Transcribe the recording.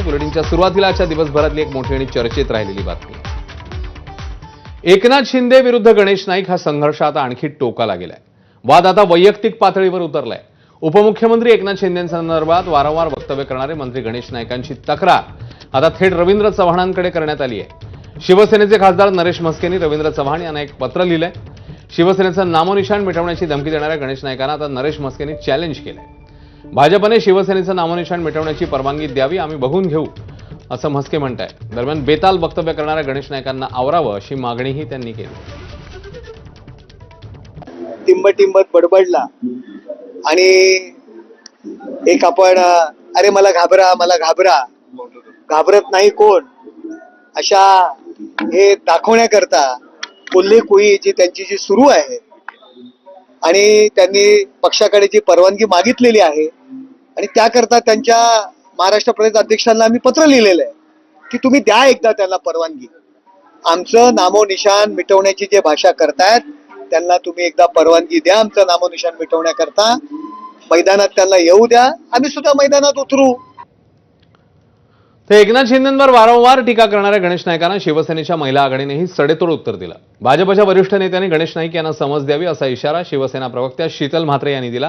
बुलेटिनच्या सुरुवातीला आजच्या दिवसभरातली एक मोठी आणि चर्चेत राहिलेली बातमी. एकनाथ शिंदे विरुद्ध गणेश नाईक हा संघर्ष आता आणखी टोकाला गेलाय. वाद आता वैयक्तिक पातळीवर उतरलाय. उपमुख्यमंत्री एकनाथ शिंदेंसंदर्भात वारंवार वक्तव्य करणारे मंत्री गणेश नाईकांची तक्रार आता थेट रवींद्र चव्हाणांकडे करण्यात आली आहे. शिवसेनेचे खासदार नरेश म्हस्केंनी रवींद्र चव्हाण यांना एक पत्र लिहिलंय. शिवसेनेचं नामोनिशाण मिटवण्याची धमकी देणाऱ्या गणेश नाईकांना आता नरेश म्हस्केंनी चॅलेंज केलंय. भाजपने शिवसेनेचं नामोनिशाण मिटवण्याची परवानगी द्यावी, आम्ही बघून घेऊ, असं म्हस्के म्हणताय. दरम्यान बेताल वक्तव्य करणाऱ्या गणेश नाईकांना आवरावं अशी मागणीही त्यांनी केली. टिंबट बडबडला आणि एक आपण अरे मला घाबरा घाबरत नाही कोण, अशा हे दाखवण्याकरता कोल्हेकुई जी त्यांची जी सुरू आहे आणि त्यांनी पक्षाकडे जी परवानगी मागितलेली आहे आणि त्याकरता त्यांच्या महाराष्ट्र प्रदेश अध्यक्षांना आम्ही पत्र लिहिलेलं आहे की तुम्ही द्या एकदा त्यांना परवानगी. आमचं नामोनिशाण मिटवण्याची जे भाषा करतायत त्यांना तुम्ही एकदा परवानगी द्या. आमचं नामोनिशाण मिटवण्याकरता मैदानात त्यांना येऊ द्या, आम्ही सुद्धा मैदानात उतरू. तर एकनाथ शिंदेंवर वारंवार टीका करणाऱ्या गणेश नाईकांना शिवसेनेच्या महिला आघाडीनेही सडेतोड उत्तर दिलं. भाजपच्या वरिष्ठ नेत्यांनी गणेश नाईक यांना समज द्यावी असा इशारा शिवसेना प्रवक्त्या शीतल म्हात्रे यांनी दिला.